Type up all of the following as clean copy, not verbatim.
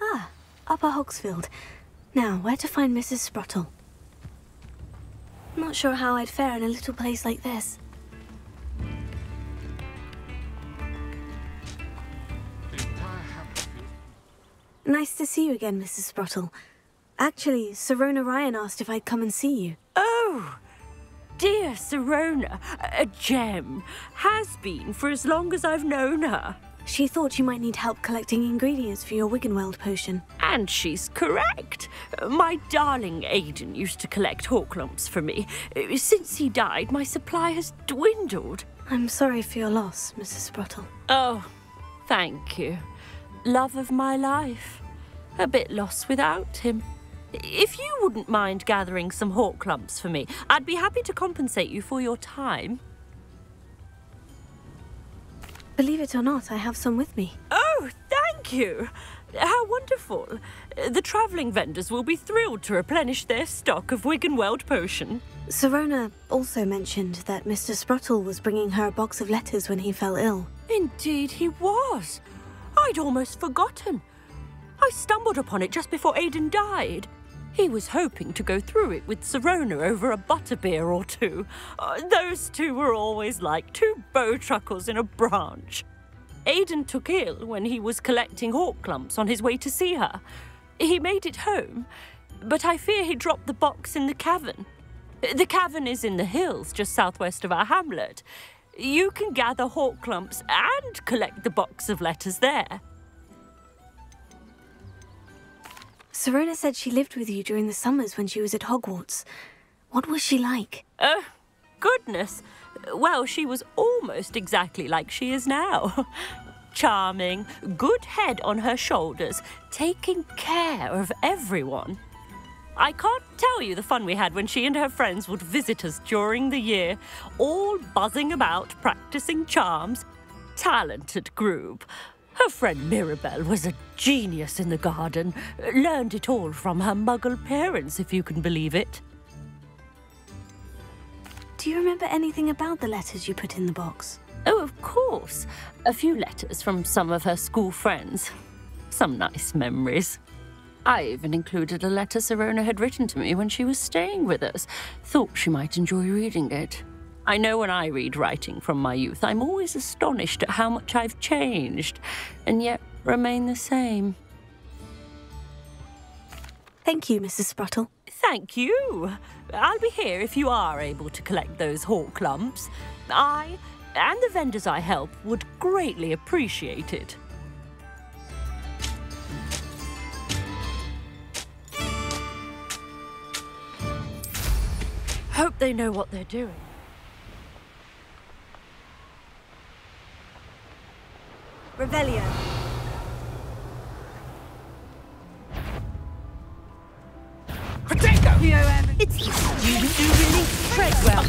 Ah, Upper Hogsfield. Now, where to find Mrs. Sprottle? Not sure how I'd fare in a little place like this. Nice to see you again, Mrs. Sprottle. Actually, Sirona Ryan asked if I'd come and see you. Oh, dear Sirona, a gem. Has been for as long as I've known her. She thought you might need help collecting ingredients for your Wiggenweld potion. And she's correct. My darling Aidan used to collect Horklumps for me. Since he died, my supply has dwindled. I'm sorry for your loss, Mrs. Sprottle. Oh, thank you. Love of my life. A bit lost without him. If you wouldn't mind gathering some Horklumps for me, I'd be happy to compensate you for your time. Believe it or not, I have some with me. Oh, thank you. How wonderful. The travelling vendors will be thrilled to replenish their stock of Wiggenweld potion. Sirona also mentioned that Mr. Sprottle was bringing her a box of letters when he fell ill. Indeed he was. I'd almost forgotten. I stumbled upon it just before Aidan died. He was hoping to go through it with Sirona over a butterbeer or two. Those two were always like two bowtruckles in a branch. Aidan took ill when he was collecting Horklumps on his way to see her. He made it home, but I fear he dropped the box in the cavern. The cavern is in the hills just southwest of our hamlet. You can gather Horklumps and collect the box of letters there. Sirona said she lived with you during the summers when she was at Hogwarts. What was she like? Goodness. Well, she was almost exactly like she is now. Charming, good head on her shoulders, taking care of everyone. I can't tell you the fun we had when she and her friends would visit us during the year, all buzzing about, practicing charms. Talented group. Her friend Mirabelle was a genius in the garden. Learned it all from her muggle parents, if you can believe it. Do you remember anything about the letters you put in the box? Oh, of course. A few letters from some of her school friends. Some nice memories. I even included a letter Sirona had written to me when she was staying with us. Thought she might enjoy reading it. I know when I read writing from my youth, I'm always astonished at how much I've changed, and yet remain the same. Thank you, Mrs. Sprottle. Thank you. I'll be here if you are able to collect those Horklumps. I, and the vendors I help, would greatly appreciate it. Hope they know what they're doing. Revelio. Potato! It's you do really tread well.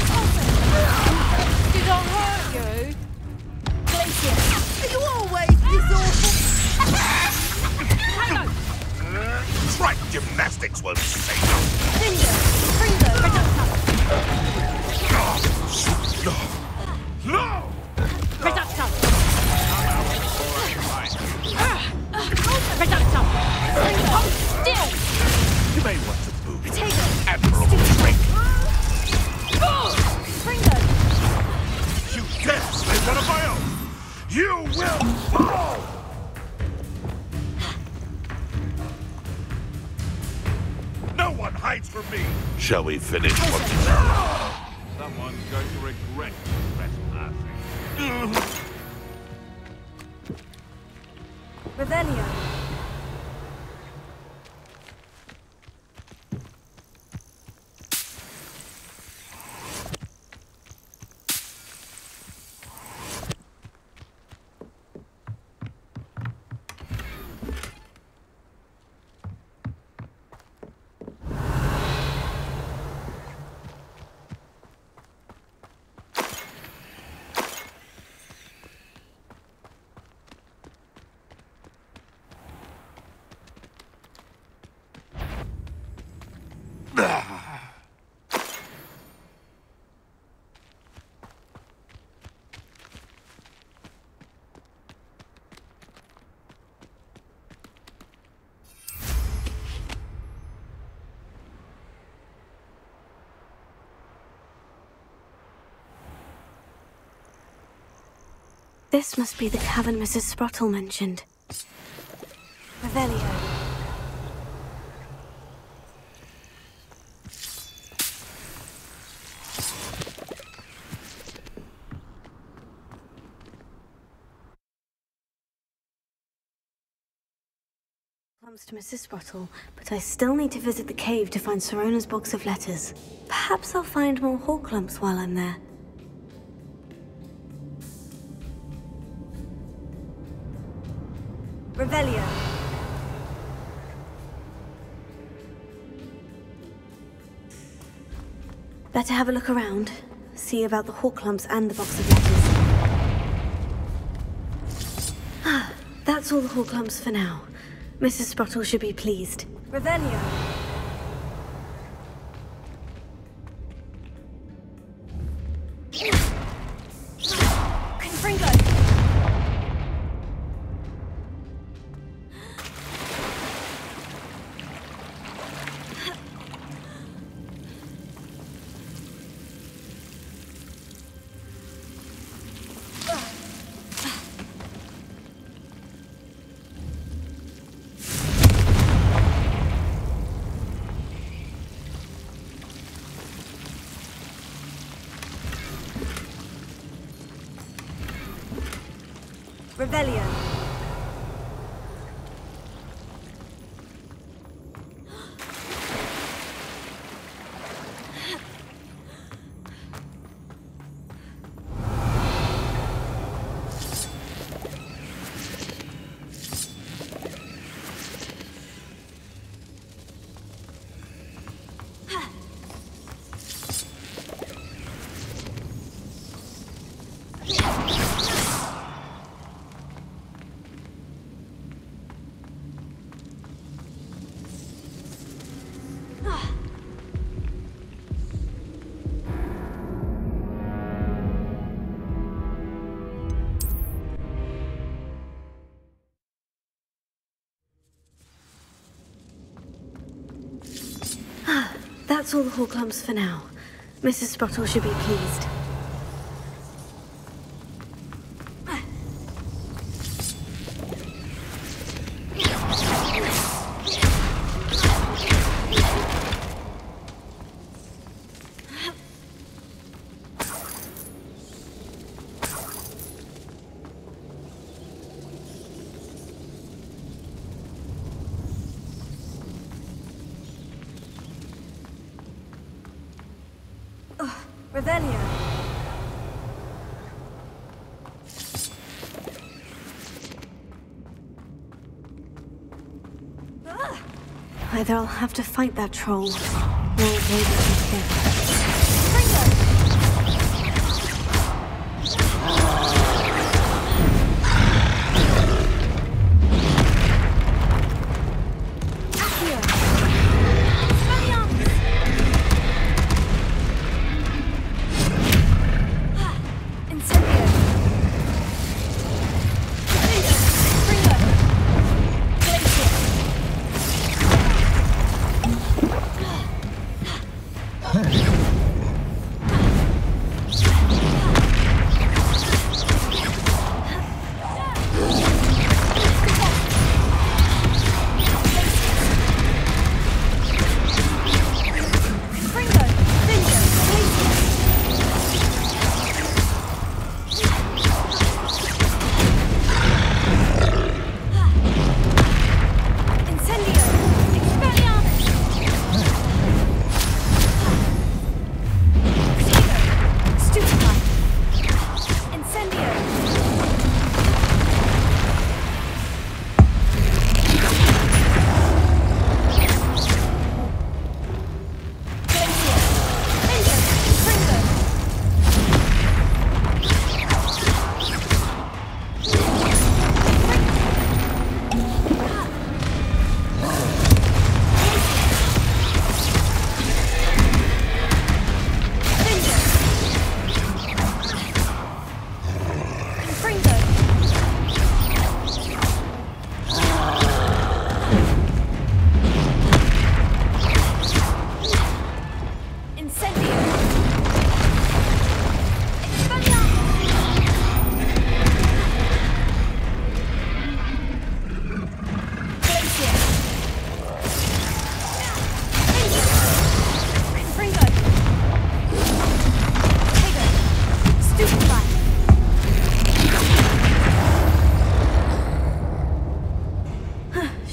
Did I hurt you? Glacier, are you always this awful? Hang on! Tripe gymnastics won't save you. Cinder, Pringo, No! Reductum! Reductum! Hold still! You may want to move. Potato! Admirable trick. Pringo! You dare slay one of my own! You will fall! No one hides from me! Shall we finish what we start? Someone's going to regret trespassing. Revelio. This must be the cavern Mrs. Sprottle mentioned. Revelio. Comes to Mrs. Sprottle, but I still need to visit the cave to find Sirona's box of letters. Perhaps I'll find more Horklumps while I'm there. Revelio. Better have a look around. See about the Horklumps and the box of letters. Ah, that's all the Horklumps for now. Mrs. Sprottle should be pleased. Revelio. Confringo! Revelio. That's all the Horklumps for now. Mrs. Sprottle should be pleased. Revelio. Either I'll have to fight that troll, or I'll be able to escape. Huh.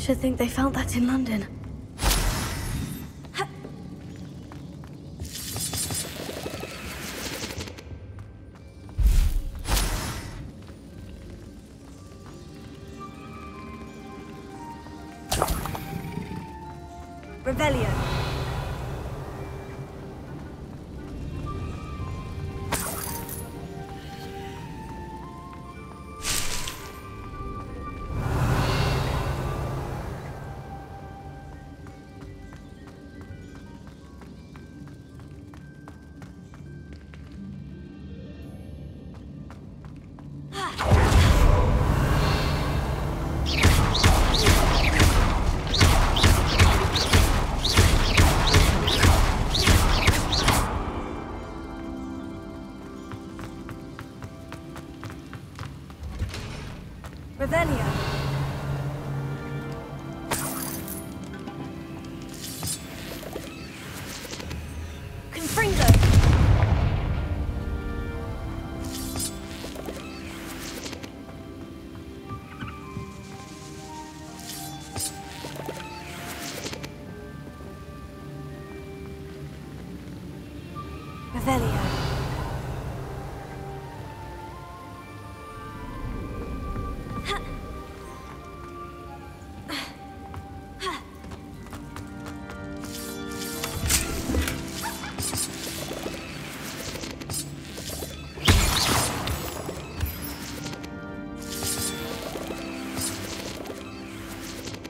Should think they found that in London. Revelio. Revelio. Confringo. Revelio.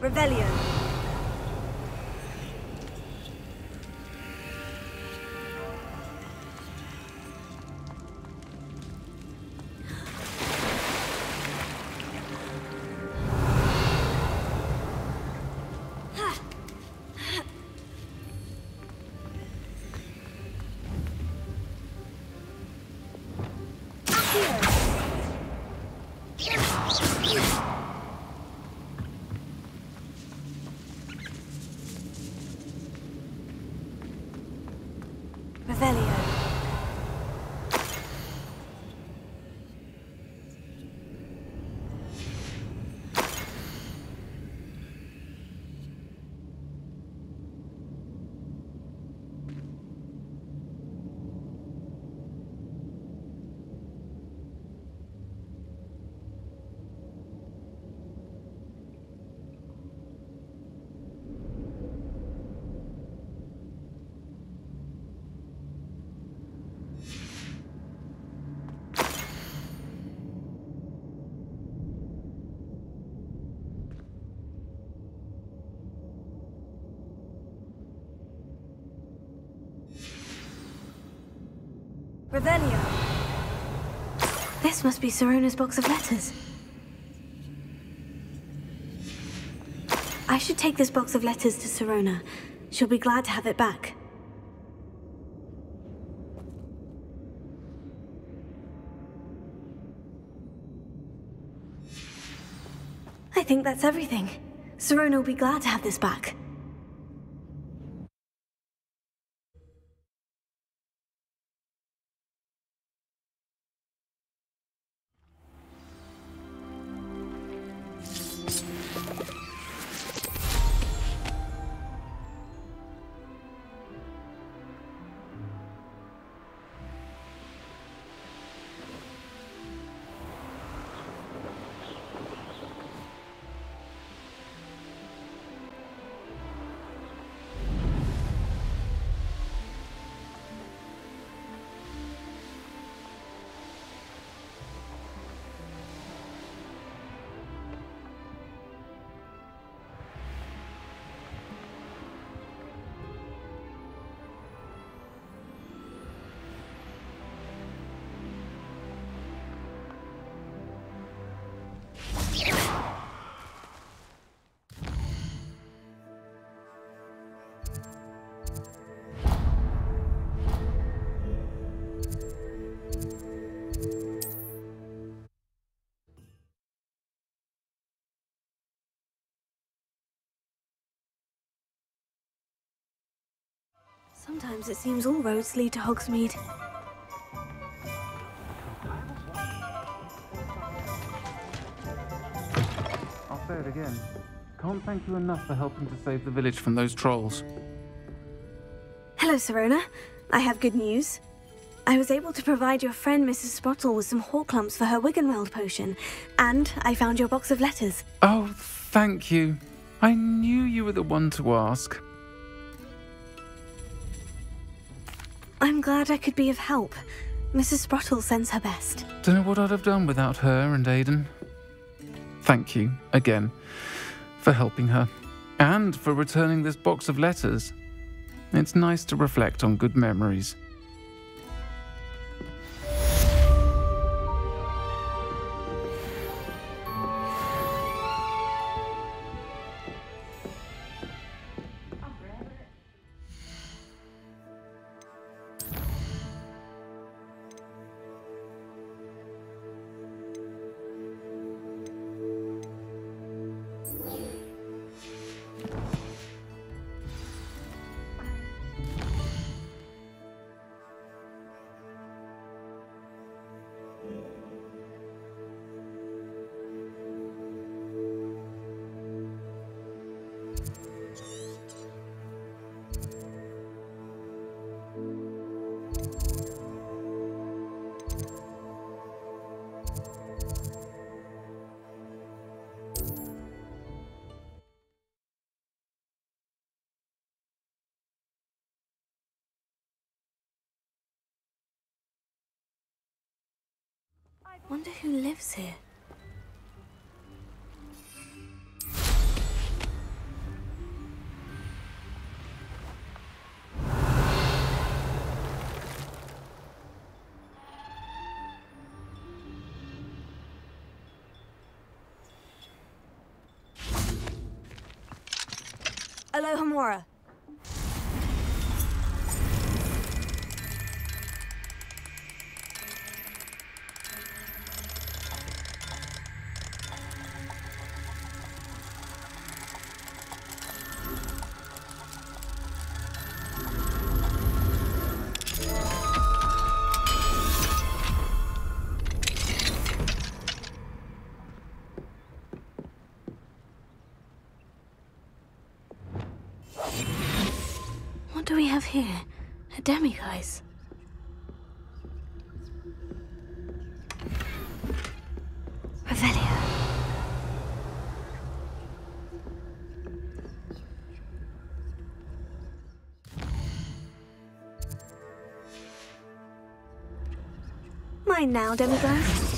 Revelio. Revelio. Revelio. This must be Sirona's box of letters. I should take this box of letters to Sirona. She'll be glad to have it back. I think that's everything. Sirona will be glad to have this back. Sometimes it seems all roads lead to Hogsmeade. I'll say it again. can't thank you enough for helping to save the village from those trolls. Hello, Sirona. I have good news. I was able to provide your friend Mrs. Sprottle with some Horklumps for her Wiggenweld potion, and I found your box of letters. Oh, thank you. I knew you were the one to ask. I'm glad I could be of help. Mrs. Sprottle sends her best. Don't know what I'd have done without her and Aidan. Thank you, again, for helping her, and for returning this box of letters. It's nice to reflect on good memories. Wonder who lives here. Aloha Mora. What do we have here? A demiguise. Revelio. Mine now, demiguise.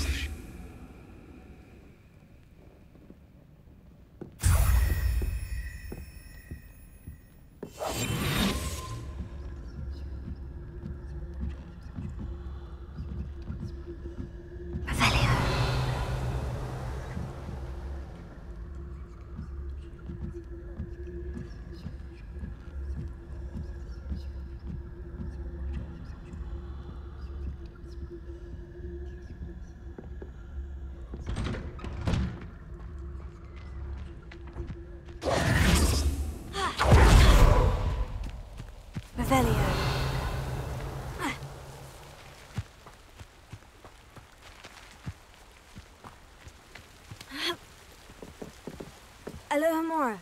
Revelio. Aloha Mora.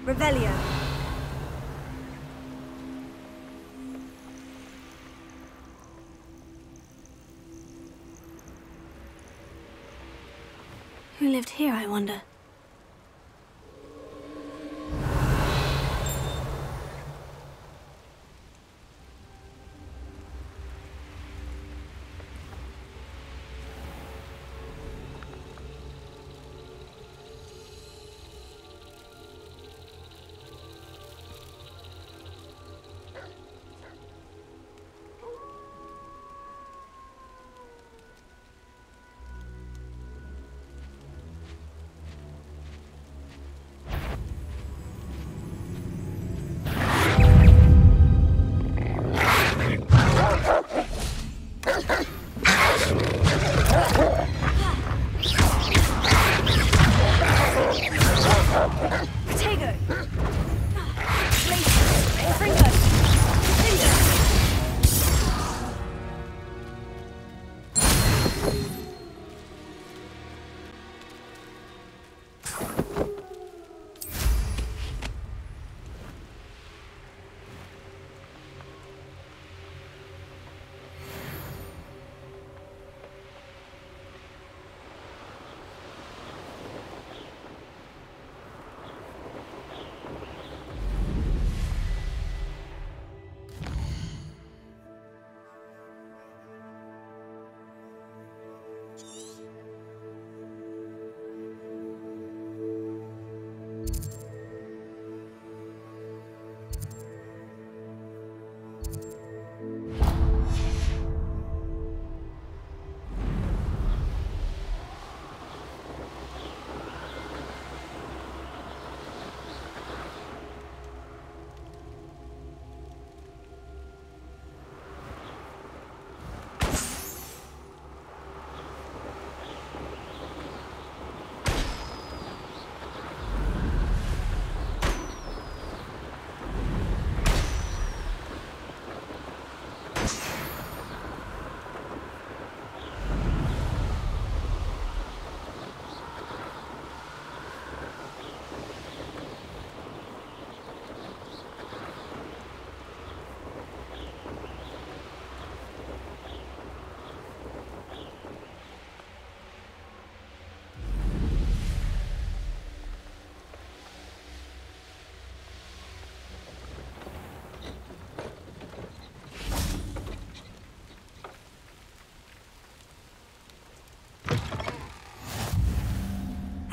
Revelio. Who lived here, I wonder?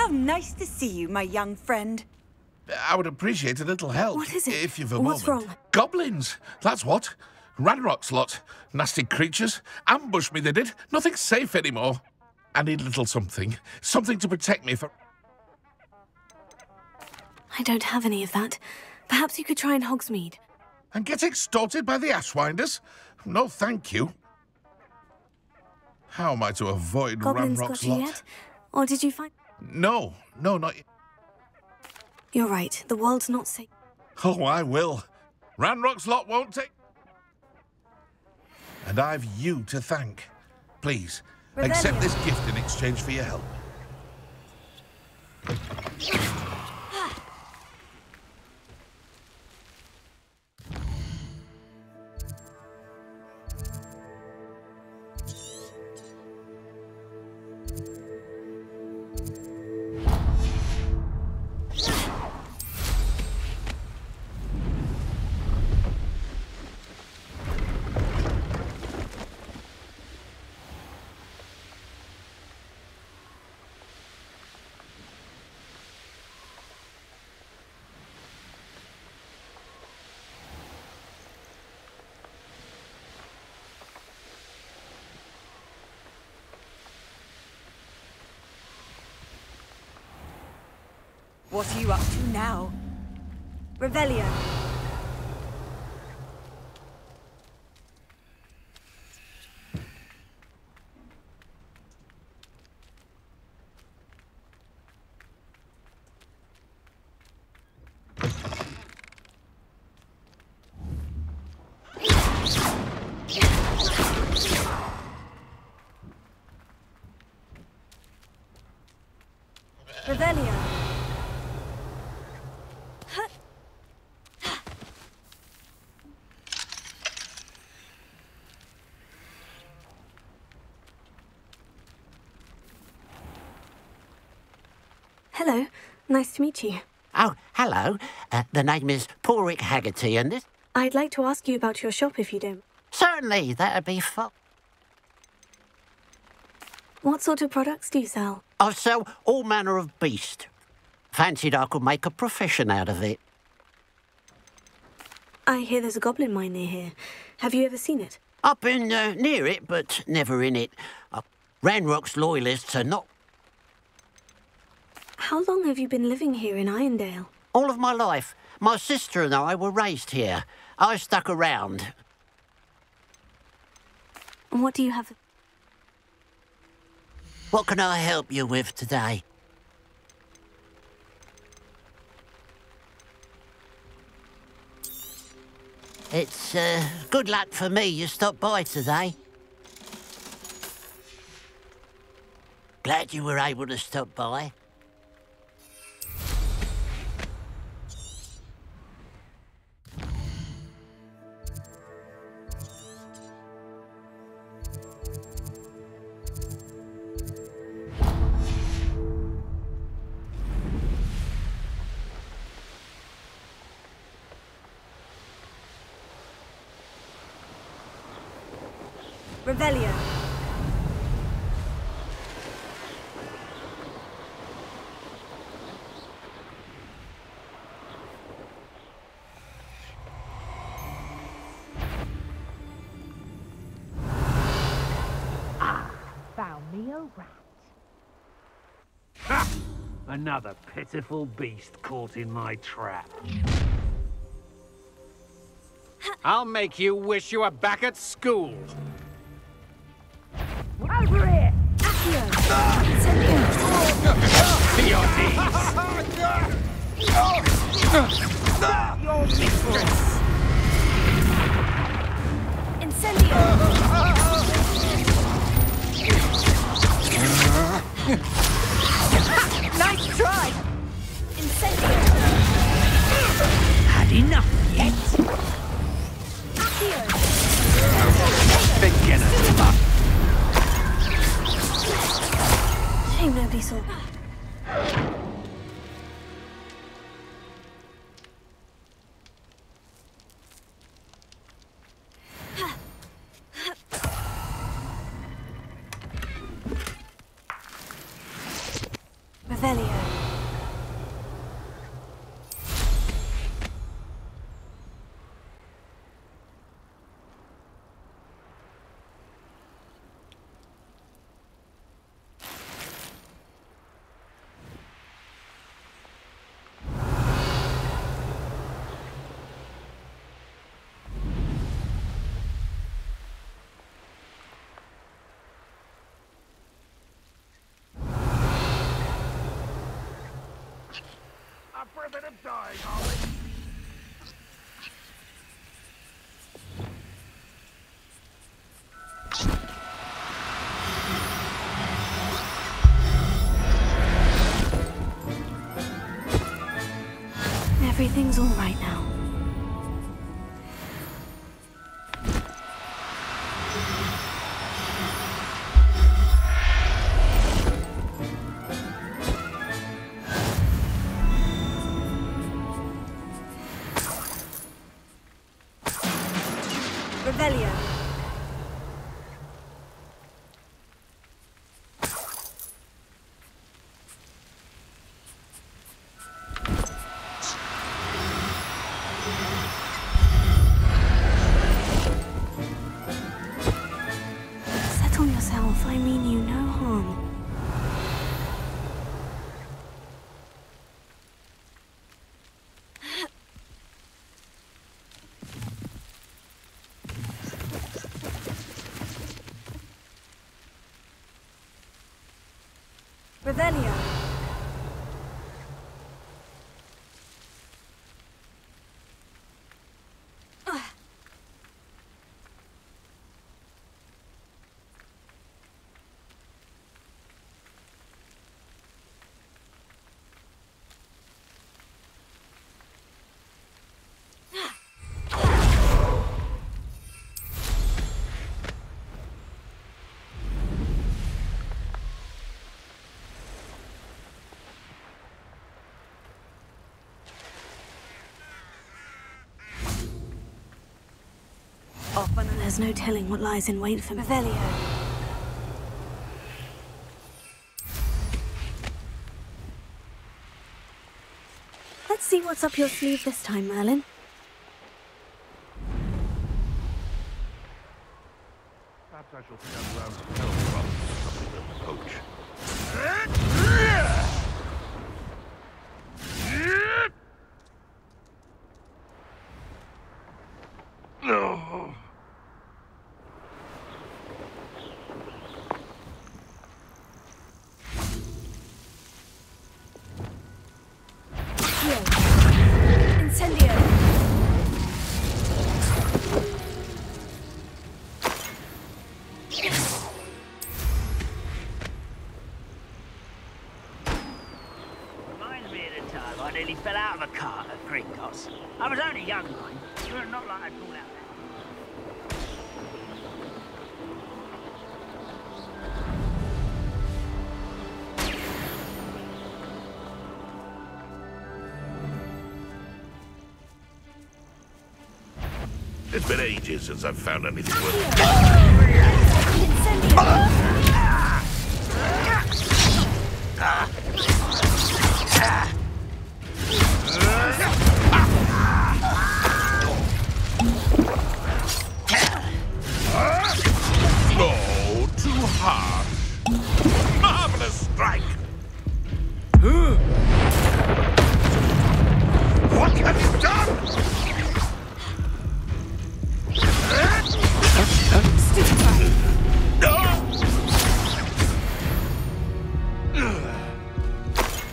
How nice to see you, my young friend. I would appreciate a little help. What is it? If you've a What's moment. wrong? Goblins! That's what. Ranrock's lot. Nasty creatures. Ambushed me, they did. Nothing's safe anymore. I need a little something. Something to protect me from... I don't have any of that. Perhaps you could try in Hogsmeade. And get extorted by the Ashwinders? No, thank you. How am I to avoid Goblins Ranrock's got you lot? yet? Or did you find... No, not yet. You're right. The world's not safe. Oh, I will. Ranrock's lot won't take... And I've you to thank. Please, accept Revelio. this gift in exchange for your help. What are you up to now? Revelio. Revelio. Huh. Hello. Nice to meet you. Oh, hello. The name is Porrick Haggerty, and this... I'd like to ask you about your shop if you don't. Certainly, that'd be fun. What sort of products do you sell? I sell all manner of beast. Fancied I could make a profession out of it. I hear there's a goblin mine near here. Have you ever seen it? I've been near it, but never in it. Ranrock's loyalists are not... How long have you been living here in Irondale? All of my life. My sister and I were raised here. I stuck around. And what do you have? What can I help you with today? It's good luck for me you stopped by today. Glad you were able to stop by. Revelio. Found me a rat. Ha! Another pitiful beast caught in my trap. I'll make you wish you were back at school. Over here! To your knees. Your mistress! Incendio! Nice try! Incendio! Had enough yet? Beginner's luck. Shame nobody saw. Revelio. Up for a bit of dying, are we? Everything's all right now. Revelio. Settle yourself, I mean you no harm. Revelio. Often there's no telling what lies in wait for Revelio. Let's see what's up your sleeve this time, Merlin. Perhaps I shall turn around to tell you about something of the coach. No. Incendio! Reminds me of the time I nearly fell out of a cart at Gringotts. I was only young, mind. Not like I'd fall out there. It's been ages since I've found anything worth. No, too hard. Marvelous strike. What have you done?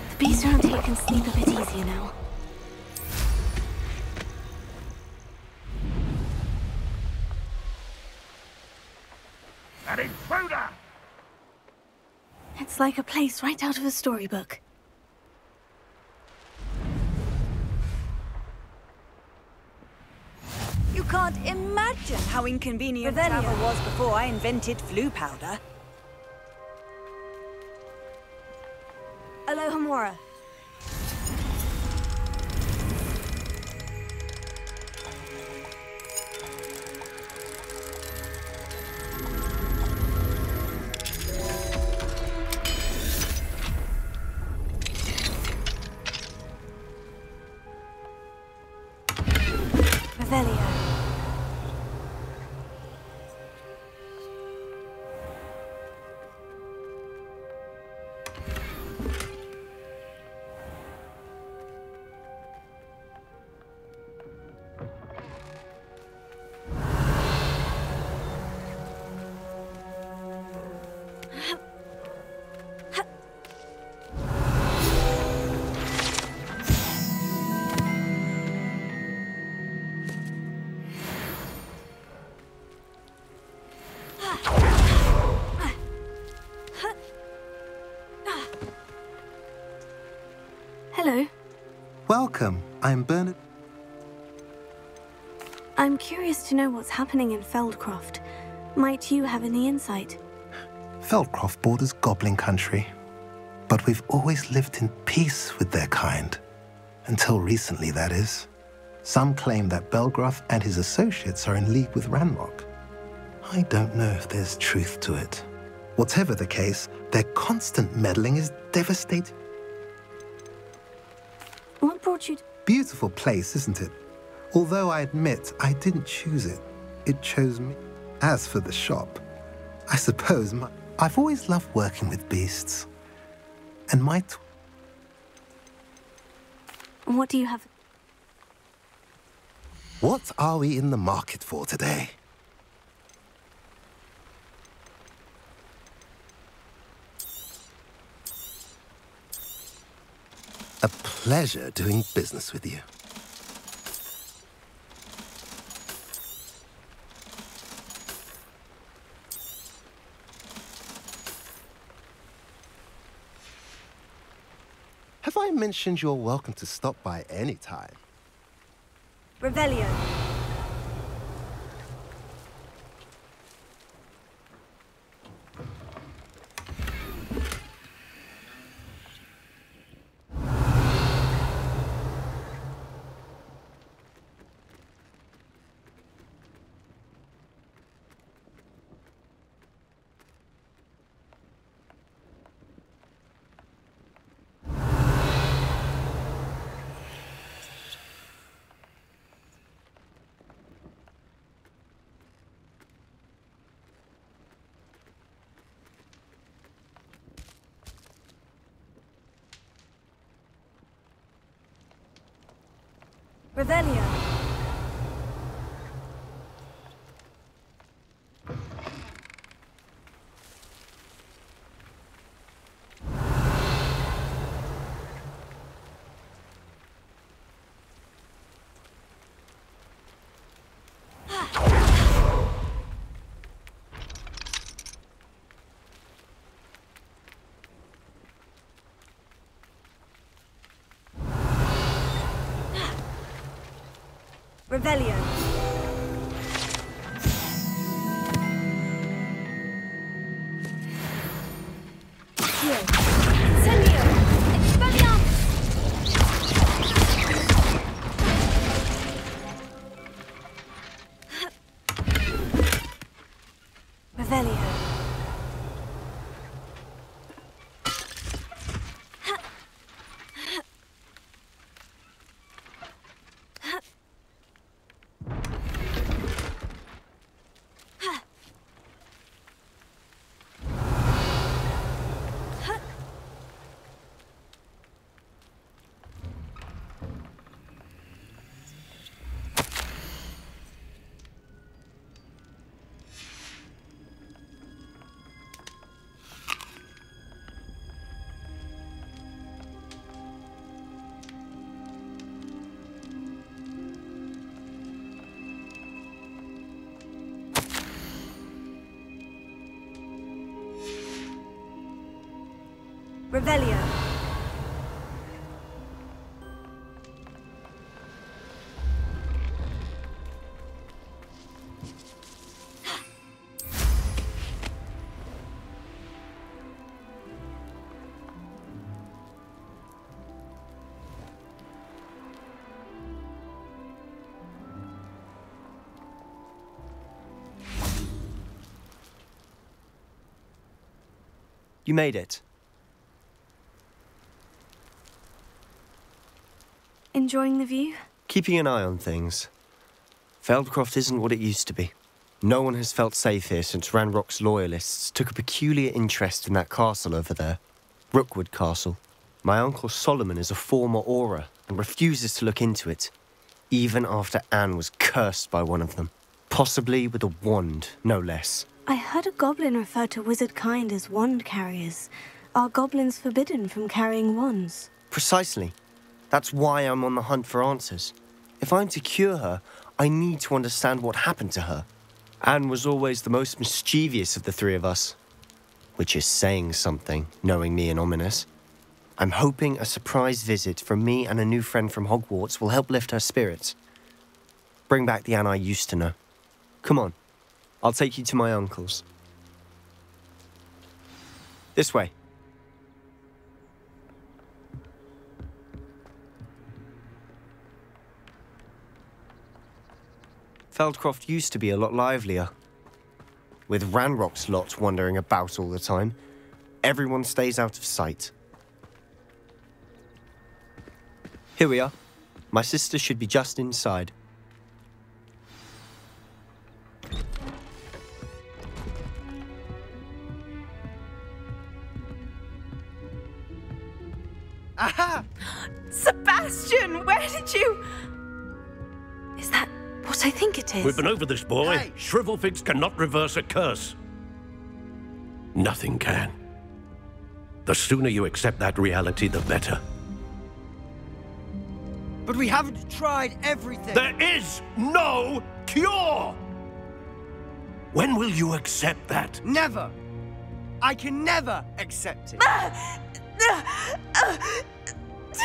The beast around here can sleep a bit easier now. An intruder! It's like a place right out of a storybook. You can't imagine how inconvenient travel was before I invented flu powder. Alohomora. Revelio. Hello. Welcome. I'm Bernard. I'm curious to know what's happening in Feldcroft. Might you have any insight? Feldcroft borders Goblin Country, but we've always lived in peace with their kind. Until recently, that is. Some claim that Belgroth and his associates are in league with Ranrock. I don't know if there's truth to it. Whatever the case, their constant meddling is devastating. What brought you to... Beautiful place, isn't it? Although I admit I didn't choose it. It chose me. As for the shop, I suppose I've always loved working with beasts. And What do you have? What are we in the market for today? A pleasure doing business with you. Have I mentioned you're welcome to stop by any time? Revelio. Revelio. Revelio. Incendio! Expelliarmus! Revelio. Revelio. You made it. Enjoying the view? Keeping an eye on things. Feldcroft isn't what it used to be. No one has felt safe here since Ranrock's loyalists took a peculiar interest in that castle over there. Rookwood Castle. My uncle Solomon is a former Auror and refuses to look into it, even after Anne was cursed by one of them. Possibly with a wand, no less. I heard a goblin refer to wizard kind as wand carriers. Are goblins forbidden from carrying wands? Precisely. That's why I'm on the hunt for answers. If I'm to cure her, I need to understand what happened to her. Anne was always the most mischievous of the three of us. Which is saying something, knowing me and Ominous. I'm hoping a surprise visit from me and a new friend from Hogwarts will help lift her spirits. Bring back the Anne I used to know. Come on, I'll take you to my uncle's. This way. Feldcroft used to be a lot livelier. With Ranrock's lot wandering about all the time, everyone stays out of sight. Here we are. My sister should be just inside. Aha! Sebastian, where did you... Is that what I think it is? We've been over this, boy. Hey. Shrivelfigs cannot reverse a curse. Nothing can. The sooner you accept that reality, the better. But we haven't tried everything. There is no cure! When will you accept that? Never. I can never accept it.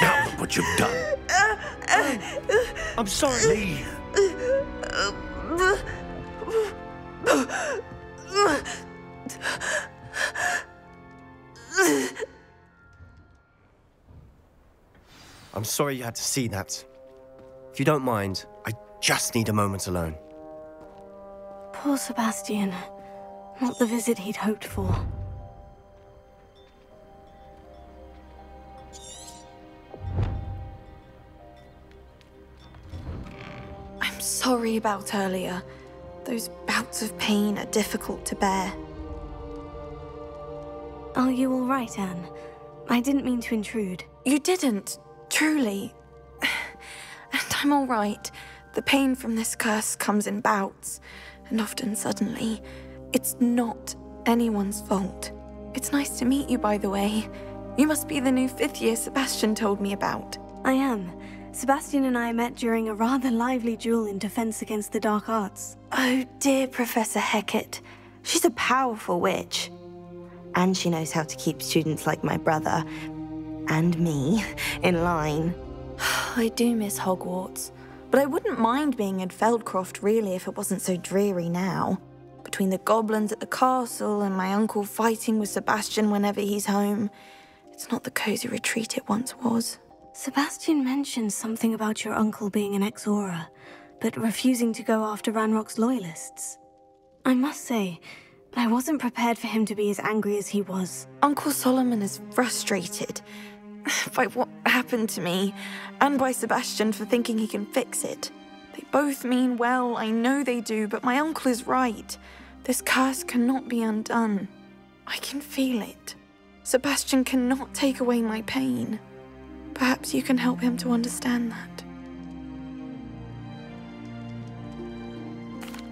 Now look what you've done. I'm sorry. Leave. I'm sorry you had to see that. If you don't mind, I just need a moment alone. Poor Sebastian. Not the visit he'd hoped for. I'm sorry about earlier. Those bouts of pain are difficult to bear. Are you all right, Anne? I didn't mean to intrude. You didn't, truly. And But I'm all right. The pain from this curse comes in bouts, and often suddenly. It's not anyone's fault. It's nice to meet you, by the way. You must be the new 5th year Sebastian told me about. I am. Sebastian and I met during a rather lively duel in Defense Against the Dark Arts. Oh dear, Professor Hecat. She's a powerful witch. And she knows how to keep students like my brother, and me, in line. I do miss Hogwarts, but I wouldn't mind being in Feldcroft really if it wasn't so dreary now. Between the goblins at the castle and my uncle fighting with Sebastian whenever he's home, it's not the cozy retreat it once was. Sebastian mentioned something about your uncle being an ex-Auror, but refusing to go after Ranrock's loyalists. I must say, I wasn't prepared for him to be as angry as he was. Uncle Solomon is frustrated by what happened to me, and by Sebastian for thinking he can fix it. They both mean well, I know they do, but my uncle is right. This curse cannot be undone. I can feel it. Sebastian cannot take away my pain. Perhaps you can help him to understand that.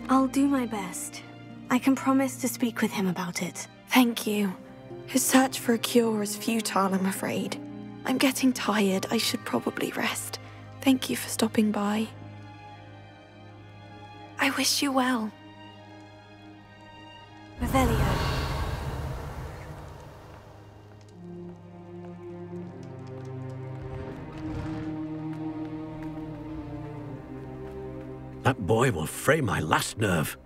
I'll do my best. I can promise to speak with him about it. Thank you. His search for a cure is futile, I'm afraid. I'm getting tired. I should probably rest. Thank you for stopping by. I wish you well. Revelio. That boy will fray my last nerve.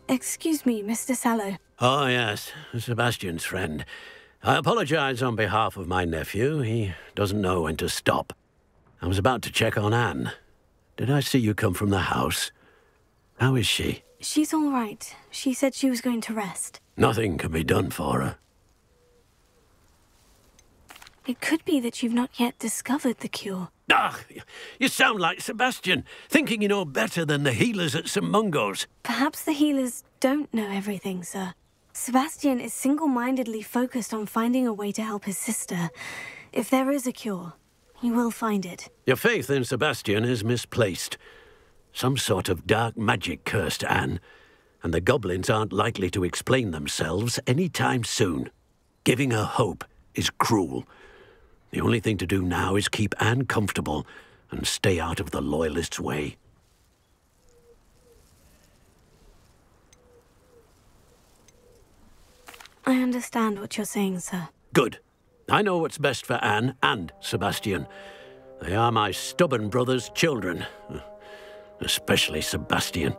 Excuse me, Mr. Sallow. Oh, yes, Sebastian's friend. I apologize on behalf of my nephew. He doesn't know when to stop. I was about to check on Anne. Did I see you come from the house? How is she? She's all right. She said she was going to rest. Nothing can be done for her. It could be that you've not yet discovered the cure. Ah, you sound like Sebastian, thinking you know better than the healers at St. Mungo's. Perhaps the healers don't know everything, sir. Sebastian is single-mindedly focused on finding a way to help his sister. If there is a cure, he will find it. Your faith in Sebastian is misplaced. Some sort of dark magic cursed Anne, and the goblins aren't likely to explain themselves any time soon. Giving her hope is cruel. The only thing to do now is keep Anne comfortable and stay out of the Loyalists' way. I understand what you're saying, sir. Good. I know what's best for Anne and Sebastian. They are my stubborn brother's children. Especially Sebastian.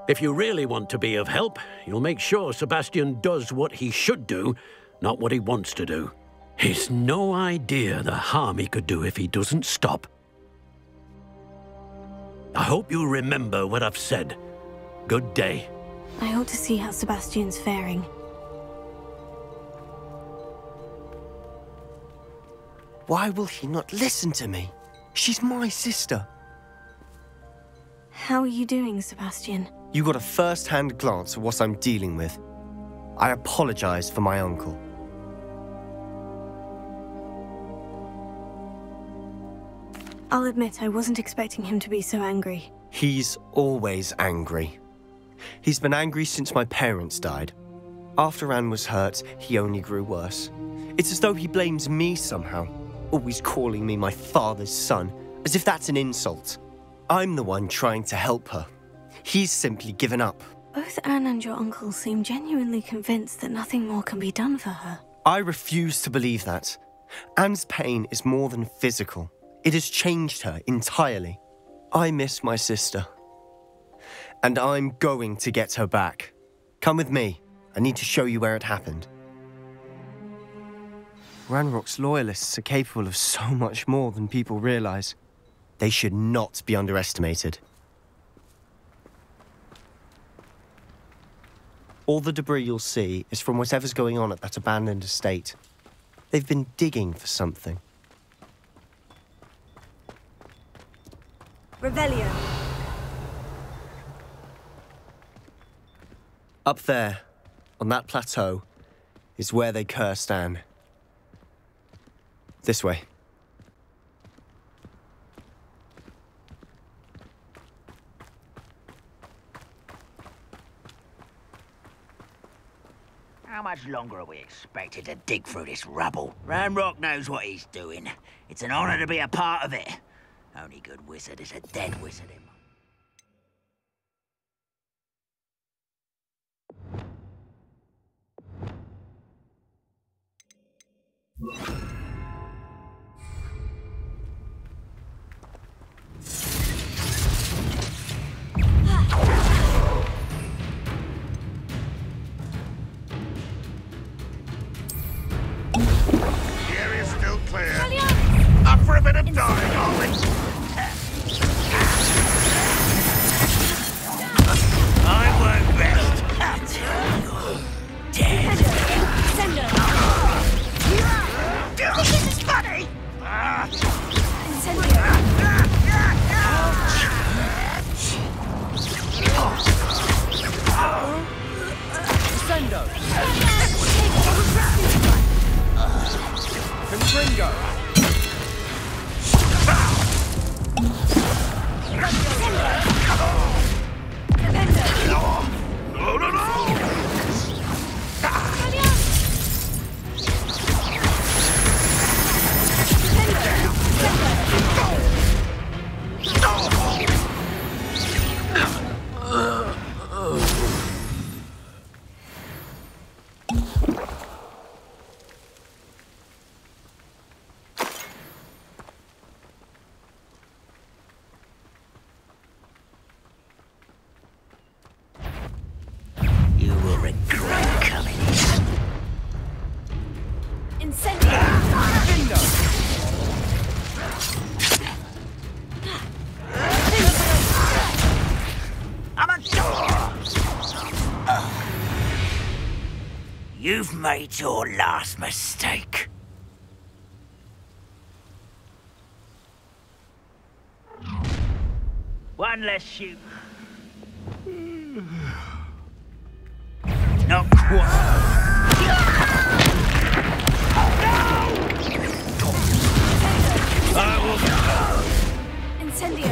If you really want to be of help, you'll make sure Sebastian does what he should do, not what he wants to do. He's no idea the harm he could do if he doesn't stop. I hope you'll remember what I've said. Good day. I hope to see how Sebastian's faring. Why will he not listen to me? She's my sister. How are you doing, Sebastian? You got a first-hand glance at what I'm dealing with. I apologize for my uncle. I'll admit I wasn't expecting him to be so angry. He's always angry. He's been angry since my parents died. After Anne was hurt, he only grew worse. It's as though he blames me somehow, always calling me my father's son, as if that's an insult. I'm the one trying to help her. He's simply given up. Both Anne and your uncle seem genuinely convinced that nothing more can be done for her. I refuse to believe that. Anne's pain is more than physical. It has changed her entirely. I miss my sister. And I'm going to get her back. Come with me. I need to show you where it happened. Ranrock's loyalists are capable of so much more than people realize. They should not be underestimated. All the debris you'll see is from whatever's going on at that abandoned estate. They've been digging for something. Revelio. Up there, on that plateau, is where they cursed Anne. This way. How much longer are we expected to dig through this rubble? Ranrock knows what he's doing. It's an honor to be a part of it. Only good wizard is a dead wizard in The area's still clear. Up for a bit of dying, are we? I won't rest until you're dead. This is funny! Confringo! You will regret coming here. I'm a door! You've made your last mistake. One less shoot. Not quite. I will go. Incendio.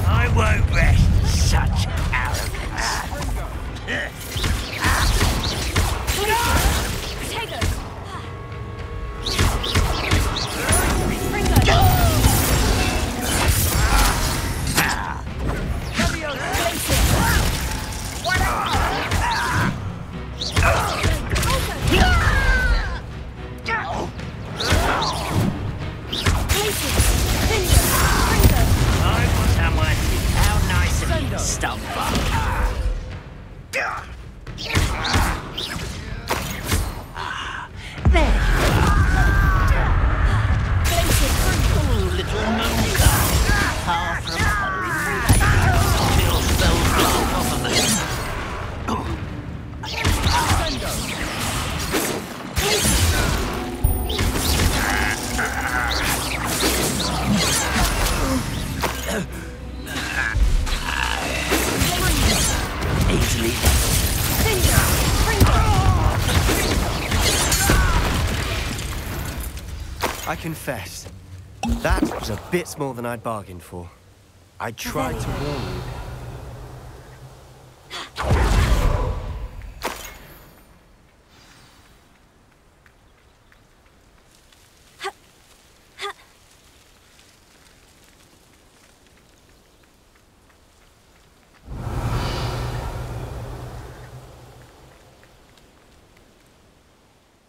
I won't rest. Such arrogance. Stop. There. Oh, little monk. Far from home. Till spells blow off of it. Easily. I confess, that was a bit more than I'd bargained for. I tried to warn you.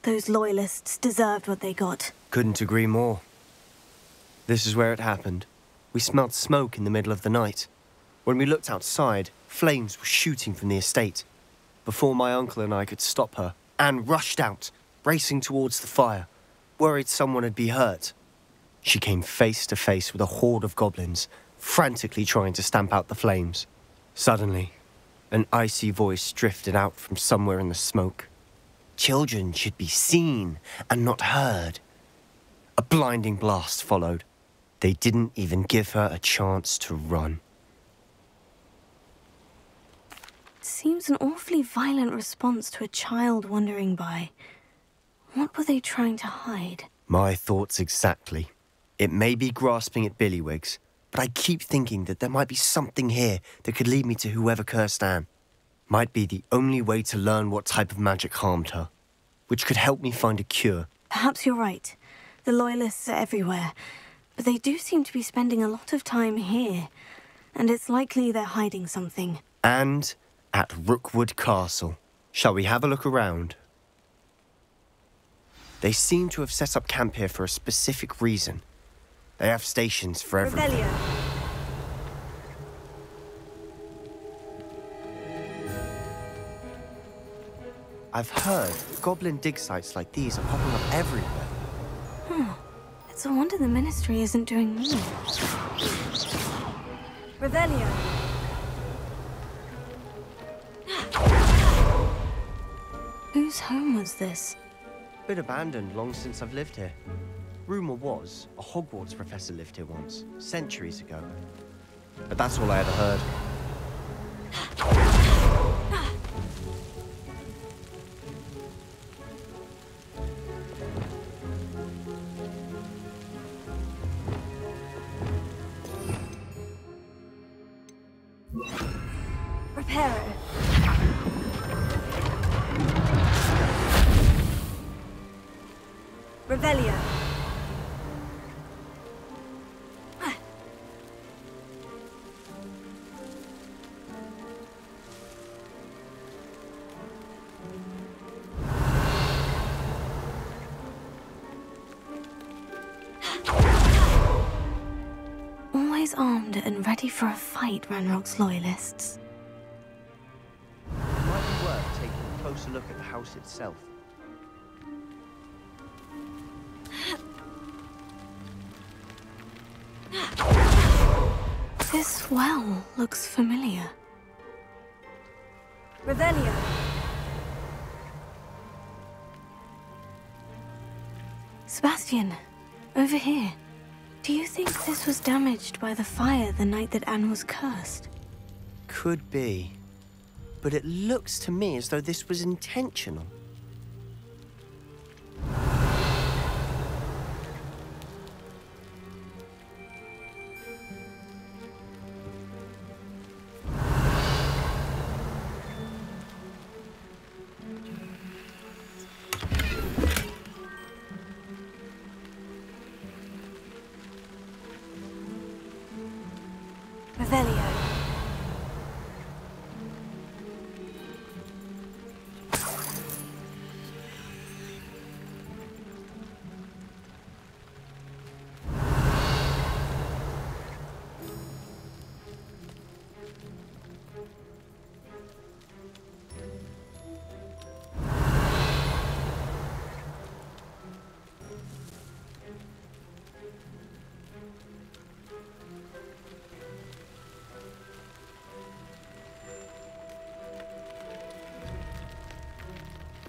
Those loyalists deserved what they got. Couldn't agree more. This is where it happened. We smelled smoke in the middle of the night. When we looked outside, flames were shooting from the estate. Before my uncle and I could stop her, Anne rushed out, racing towards the fire, worried someone had been hurt. She came face to face with a horde of goblins, frantically trying to stamp out the flames. Suddenly, an icy voice drifted out from somewhere in the smoke. Children should be seen and not heard. A blinding blast followed. They didn't even give her a chance to run. Seems an awfully violent response to a child wandering by. What were they trying to hide? My thoughts exactly. It may be grasping at billywhigs, but I keep thinking that there might be something here that could lead me to whoever cursed Anne. Might be the only way to learn what type of magic harmed her, which could help me find a cure. Perhaps you're right. The Loyalists are everywhere, but they do seem to be spending a lot of time here, and it's likely they're hiding something. And at Rookwood Castle. Shall we have a look around? They seem to have set up camp here for a specific reason. They have stations for everything. Revelio. I've heard goblin dig sites like these are popping up everywhere. It's a wonder the Ministry isn't doing more. Revelio. Whose home was this? Been abandoned long since I've lived here. Rumour was a Hogwarts professor lived here once, centuries ago. But that's all I ever heard. Reparo. Revelio. Always armed and ready for a fight, Ranrock's Loyalists. It might be worth taking a closer look at the house itself. This well looks familiar. Revelio. Sebastian, over here. Do you think this was damaged by the fire the night that Anne was cursed? Could be. But it looks to me as though this was intentional. Revelio.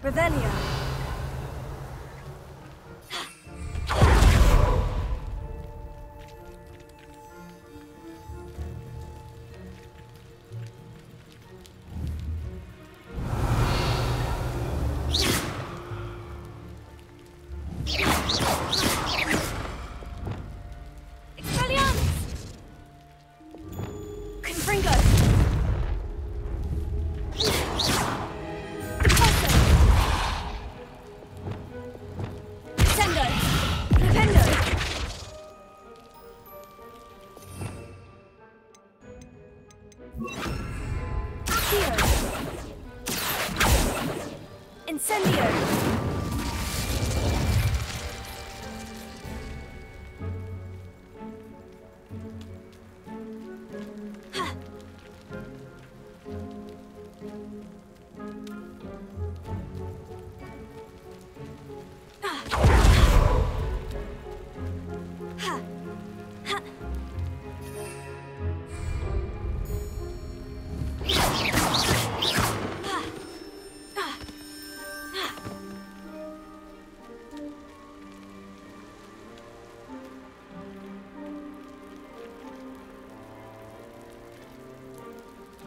Revelio.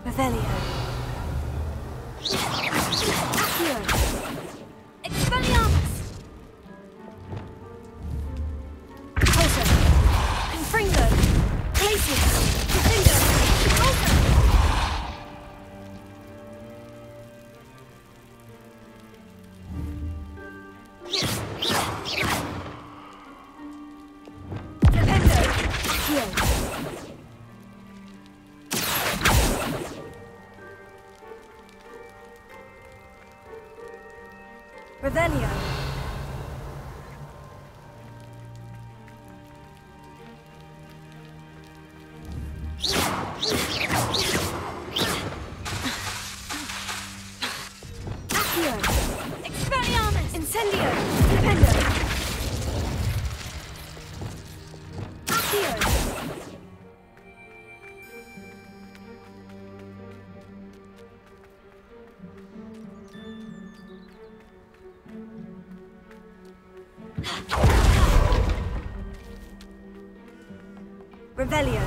Revelio. Accio. Expelliarmus. Repulsor. Revelio. Accio. Expelliarmus. Incendio. Flipendo. Accio. Revelio.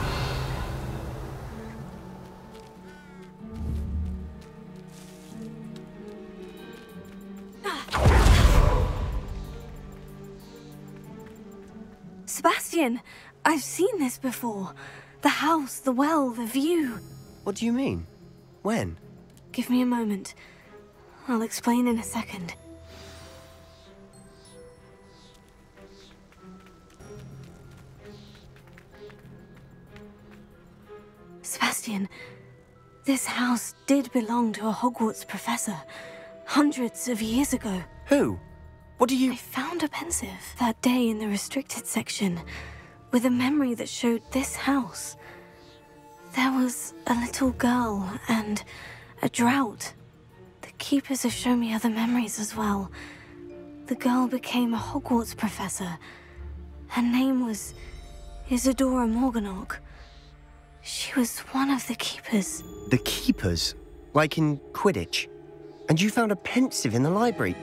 Sebastian, I've seen this before. The house, the well, the view. What do you mean? When? Give me a moment. I'll explain in a second. Sebastian, this house did belong to a Hogwarts professor, hundreds of years ago. Who? What do you... I found a pensive that day in the restricted section, with a memory that showed this house. There was a little girl and a drought. The keepers have shown me other memories as well. The girl became a Hogwarts professor. Her name was Isadora Morganach. She was one of the keepers. The keepers? Like in Quidditch? And you found a pensive in the library?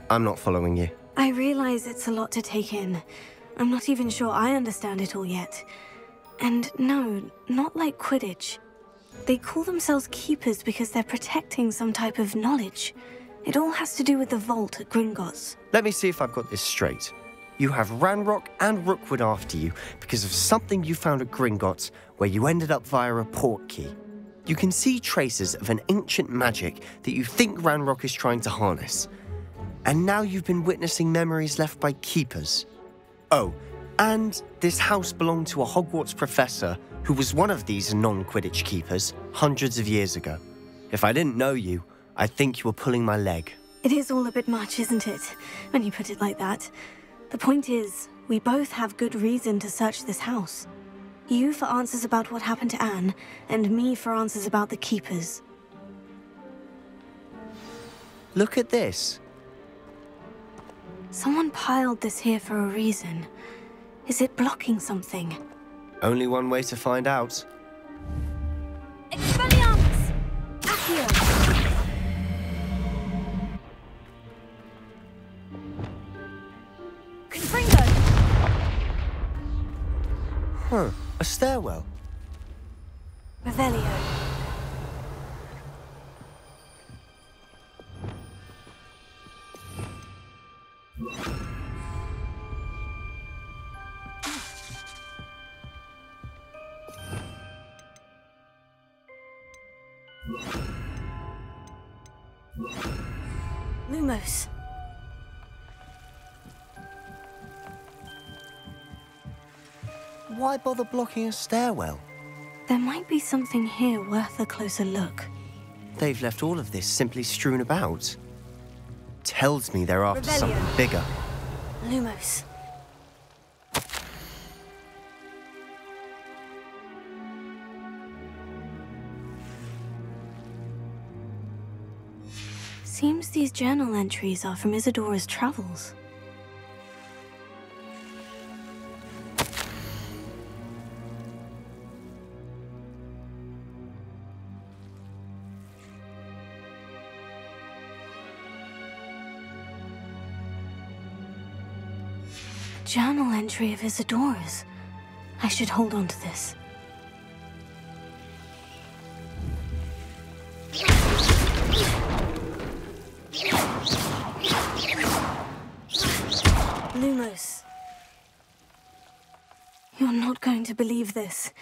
I'm not following you. I realize it's a lot to take in. I'm not even sure I understand it all yet. And no, not like Quidditch. They call themselves keepers because they're protecting some type of knowledge. It all has to do with the vault at Gringotts. Let me see if I've got this straight. You have Ranrock and Rookwood after you because of something you found at Gringotts where you ended up via a port key. You can see traces of an ancient magic that you think Ranrock is trying to harness. And now you've been witnessing memories left by keepers. Oh, and this house belonged to a Hogwarts professor who was one of these non-Quidditch keepers hundreds of years ago. If I didn't know you, I'd think you were pulling my leg. It is all a bit much, isn't it, when you put it like that? The point is, we both have good reason to search this house. You for answers about what happened to Anne, and me for answers about the keepers. Look at this. Someone piled this here for a reason. Is it blocking something? Only one way to find out. Expelliarmus! Accio! Confringo! Huh, a stairwell. Revelio. Lumos. Why bother blocking a stairwell? There might be something here worth a closer look. They've left all of this simply strewn about. Tells me they're after something bigger. Lumos. Seems these journal entries are from Isadora's travels. Journal entry of Isadora's. I should hold on to this. Lumos. You're not going to believe this.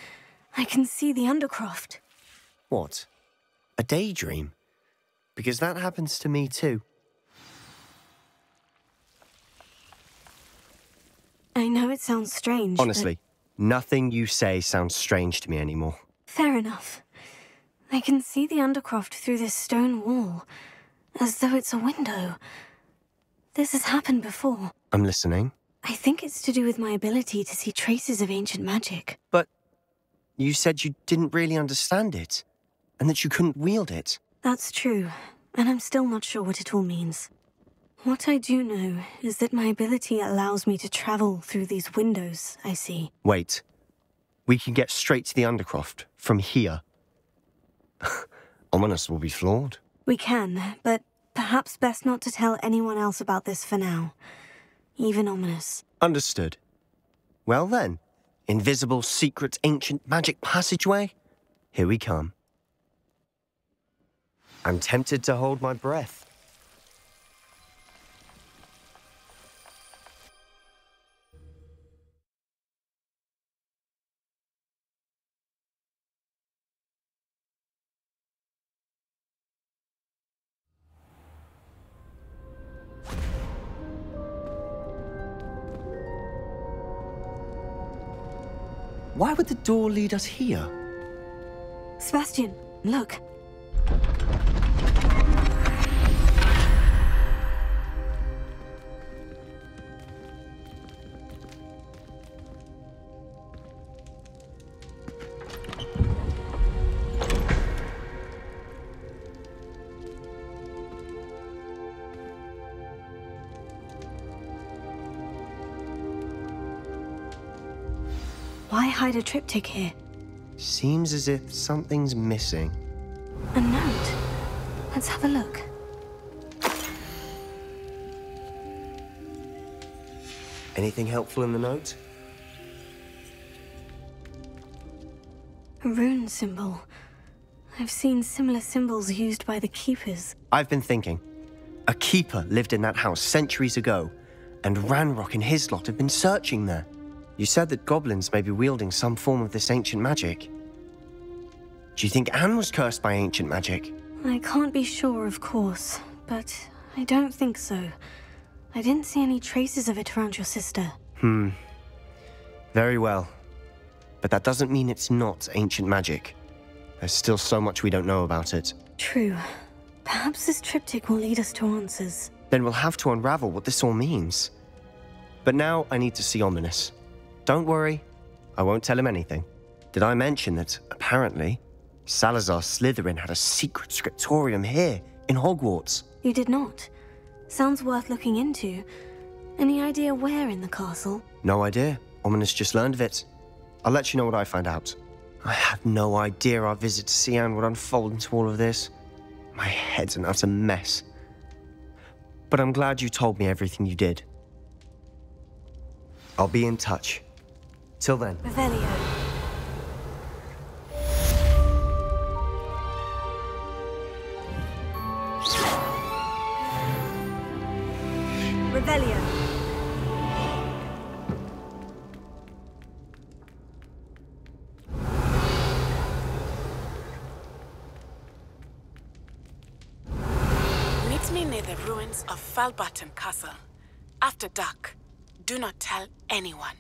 I can see the Undercroft. What? A daydream? Because that happens to me too. I know it sounds strange, Honestly, nothing you say sounds strange to me anymore. Fair enough. I can see the Undercroft through this stone wall, as though it's a window, This has happened before. I'm listening. I think it's to do with my ability to see traces of ancient magic. But you said you didn't really understand it, and that you couldn't wield it. That's true, and I'm still not sure what it all means. What I do know is that my ability allows me to travel through these windows I see. Wait. We can get straight to the Undercroft from here. Ominous will be floored. We can, but perhaps best not to tell anyone else about this for now. Even Ominous. Understood. Well then, invisible, secret, ancient magic passageway? Here we come. I'm tempted to hold my breath. Why would the door lead us here? Sebastian, look. Why hide a triptych here? Seems as if something's missing. A note. Let's have a look. Anything helpful in the note? A rune symbol. I've seen similar symbols used by the keepers. I've been thinking. A keeper lived in that house centuries ago, and Ranrock and his lot have been searching there. You said that goblins may be wielding some form of this ancient magic. Do you think Anne was cursed by ancient magic? I can't be sure, of course, but I don't think so. I didn't see any traces of it around your sister. Very well. But that doesn't mean it's not ancient magic. There's still so much we don't know about it. True. Perhaps this triptych will lead us to answers. Then we'll have to unravel what this all means. But now I need to see Ominous. Don't worry, I won't tell him anything. Did I mention that, apparently, Salazar Slytherin had a secret scriptorium here, in Hogwarts? You did not. Sounds worth looking into. Any idea where in the castle? No idea. Ominous just learned of it. I'll let you know what I find out. I had no idea our visit to see Anne would unfold into all of this. My head's an utter mess. But I'm glad you told me everything you did. I'll be in touch. Till then. Revelio. Revelio. Meet me near the ruins of Falbaton Castle. After dark. Do not tell anyone.